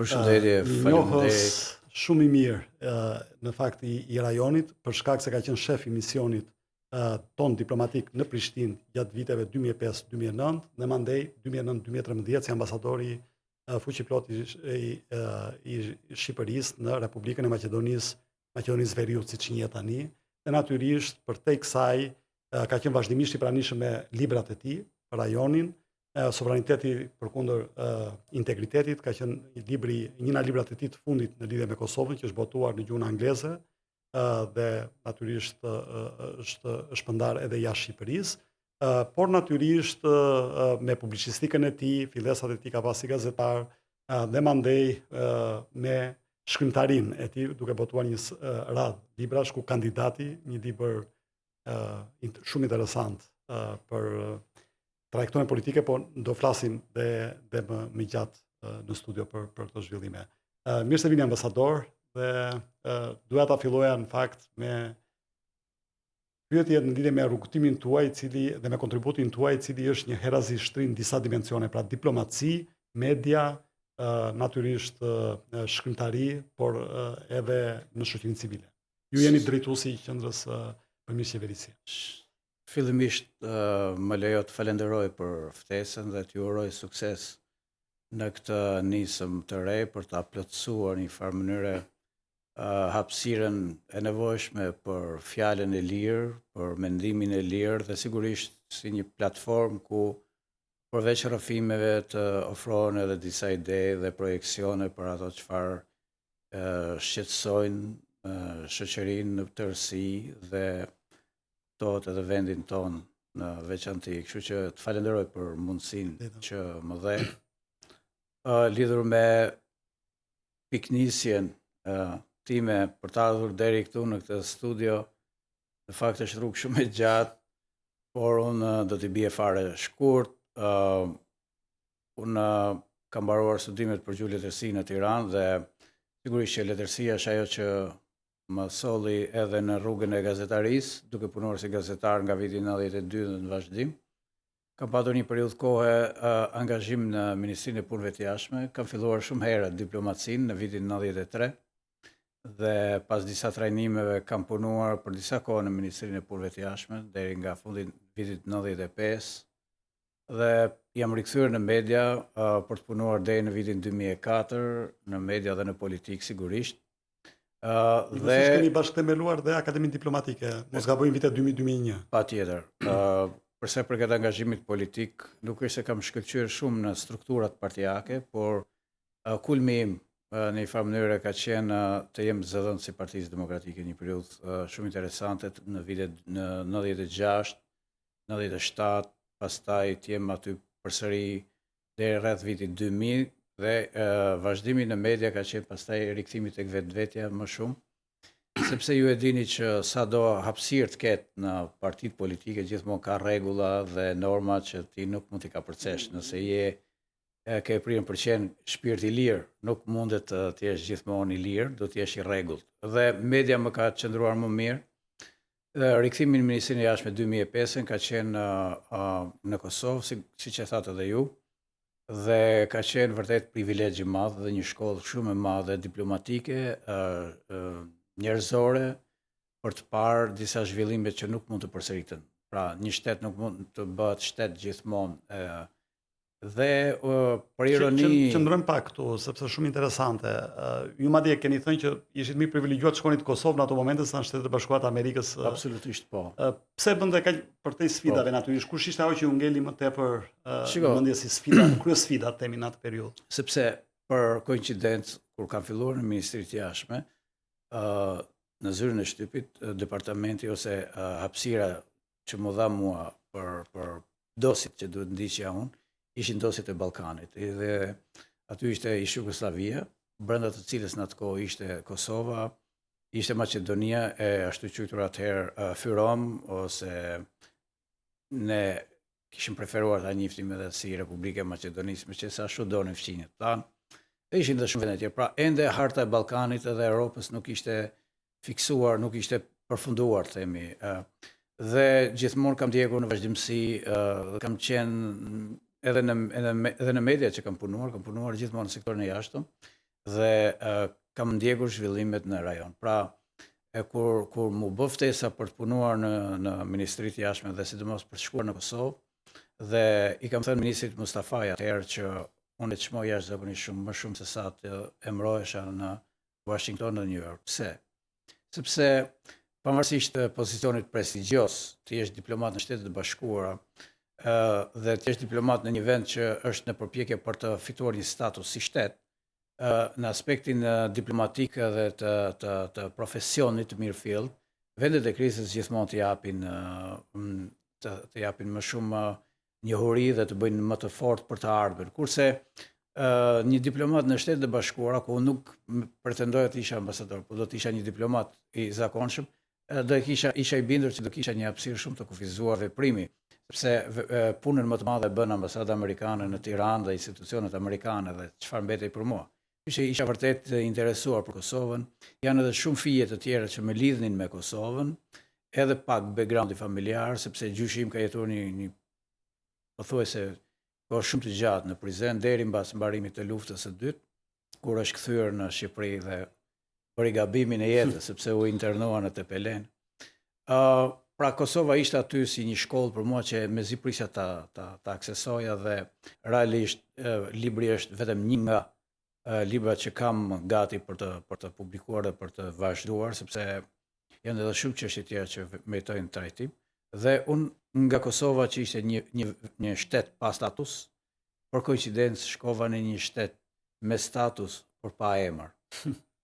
Përshëndetje, Një njohës faleminderit. shumë i mirë në fakt i rajonit, për shkak se ka qenë shef i misionit ton diplomatik në Prishtinë gjatë viteve 2005-2009 dhe mandej 2009-2013 si ambasadori fuqiplot i Shqipërisë në Republikën e Maqedonisë Veriut, siç njihet tani. Dhe natyrisht përtej kësaj ka qenë vazhdimisht i pranishëm me librat e tij për rajonin. Sovraniteti përkundër integritetit ka qenë një nga librat e tij të fundit në lidhje me Kosovën, që është botuar në gjuhën angleze dhe natyrisht është shpërndar edhe jashtë Shqipërisë, por natyrisht me publicistikën e tij, fillesat e tij ka pasi gazetar dhe mandej me shkrimtarinë e tij, duke botuar një radhë librash ku kandidati, një libër shumë interesant për trajektoren politike, po do flasim dhe më gjatë në studio për këto zhvillime. Mirë se vini ambasador, dhe duhet ta filloja në fakt me pyetje në lidhje me rrugtimin tuaj dhe me kontributin tuaj, i cili është një herazi shtrin disa dimensione, pra diplomaci, media, natyrisht shkrimtari, por edhe në shoqërinë civile. Ju jeni drejtuesi i qendrës përmirëqeverisje. Fillimisht më lejo të falenderoj për ftesën dhe t'ju uroj sukses në këtë nisëm të re për ta plotësuar në një farë mënyre hapësirën e nevojshme për fjalën e lirë, për mendimin e lirë dhe sigurisht si një platformë ku përveç rrëfimeve të ofrohen edhe disa ide dhe projeksione për ato çfarë shqetësojnë shoqërinë në tërësi dhe edhe vendin ton në veçanti. Kështu që të falenderoj për mundësinë që më dhe. Lidhur me piknisjen time për të ardhur deri këtu në këtë studio, në fakt është rrugë shumë e gjatë, por unë do t'i bie fare shkurt. Unë kam mbaruar studimet për gjuhë letërsi në Tiranë dhe sigurisht që letërsia është ajo që më solli edhe në rrugën e gazetarisë, duke punuar si gazetar nga viti 92 dhe në vazhdim. Kam patur një periudhë kohe angazhim në Ministrinë e Punëve të Jashtme, kam filluar shumë herët diplomacinë në vitin 93 dhe pas disa trajnimeve kam punuar për disa kohë në Ministrinë e Punëve të Jashtme deri nga fundi vitit 95 dhe jam rikthyer në media për të punuar deri në vitin 2004 në media dhe në politikë sigurisht. Dhe keni bashkëthemeluar dhe Akademinë Diplomatike, mos gabojmë vitet 2000-2001. Patjetër. Përsa përket angazhimit politik, nuk është se kam shkëlqyer shumë në strukturat partijake, por kulmi im në një farë mënyrë ka qenë të jem zëdhënës si Partisë Demokratike një periudhë shumë interesante në vitet në 96, 97, pastaj të jem aty përsëri deri rreth vitit 2000. Dhe vazhdimi në media ka qenë pastaj rikthimi tek vetvetja më shumë, sepse ju e dini që sado hapësirë të ketë në partitë politike gjithmonë ka rregulla dhe norma që ti nuk mund t'i kapërcesh. Nëse ke prirën për qenë shpirt i lirë, nuk mundet të jesh gjithmonë i lirë, do të jesh i rregullt. Dhe media më ka qëndruar më mirë. Rikthimi në Ministrinë e Jashtme 2005 ka qenë në Kosovë, siç e thatë edhe ju. Dhe ka qenë vërtet privilegj i madh dhe një shkollë shumë e madhe diplomatike, njerëzore, për të parë disa zhvillime që nuk mund të përsëriten. Pra, një shtet nuk mund të bëhet shtet gjithmonë. Dhe për ironi... Qëndrojmë pak këtu, sepse shumë interesante. Ju madje keni thënë që ishit më privilegjuar të shkoni në Kosovë në ato momente se në Shtetet e Bashkuara të Amerikës. Absolutisht po. Pse bënte kaq përtej sfidave natyrisht? Kush ishte ajo që ju ngeli më tepër në mendje si sfida, kryesfida themi në atë periudhë? Sepse për koincidencë kur kam filluar në Ministri të Jashtme, në zyrën e shtypit, departamenti ose hapësira që më dha mua për dosit që duhet ndiqja unë, ishin dosit e Ballkanit. Dhe aty ishte ish Jugosllavia, brenda të cilës në atë kohë ishte Kosova, ishte Maqedonia e ashtu quajtur atëherë Fyrom, ose ne kishim preferuar ta njihnim edhe si Republikë e Maqedonisë, meqense ashtu donin fqinjet tanë. Dhe ishin dhe shumë vende tjerë. Pra, ende harta e Ballkanit edhe Europës nuk ishte fiksuar, nuk ishte përfunduar, themi. Dhe gjithmonë kam ndjekur në vazhdimsi, kam qenë edhe në media që kam punuar gjithmonë në sektorin e jashtëm, dhe kam ndjekur zhvillimet në rajon. Pra, kur mu bë ftesa për të punuar në Ministritë Jashtme dhe sidomos për të shkuar në Kosovë, dhe i kam thënë ministrit Mustafaj atëherë që unë të çmoj jashtëzakonisht shumë më shumë se sa të emrohesha në Washington dhe New York. Pse? Sepse pavarësisht të pozicionit prestigjos, të jesh diplomat në Shtetet e Bashkuara dhe të jesh diplomat në një vend që është në përpjekje për të fituar një status si shtet, në aspektin diplomatik dhe të profesionit të mirëfillt, vendet e krizës gjithmonë të japin më shumë njohuri dhe të bëjnë më të fortë për të ardhmen. Kurse një diplomat në Shtetet e Bashkuara, ku nuk pretendoja të isha ambasador, por do të isha një diplomat i zakonshëm, isha i bindur që do kisha një hapësirë shumë të kufizuar veprimi, sepse punën më të madhe bën ambasada amerikane në Tiranë dhe institucionet amerikane dhe çfarë mbetej për mua. Isha vërtet interesuar për Kosovën, janë edhe shumë fije të tjera që më lidhnin me Kosovën, edhe pak backgroundi familjar, sepse gjyshi im ka jetuar një pothuajse kohë shumë të gjatë në Prizren deri mbas mbarimit të luftës së dytë, kur është kthyer në Shqipëri dhe bëri gabimin e jetës, sepse u internua në Tepelen. Pra Kosova ishte aty si një shkollë për mua që mezi prisja ta aksesoja dhe realisht libri është vetëm një nga libra që kam gati për të publikuar dhe për të vazhduar, sepse janë edhe shumë çështje tjera që meritojnë trajtim. Dhe unë nga Kosova që ishte një shtet pa status, për koincidencë shkova në një shtet me status por pa emër.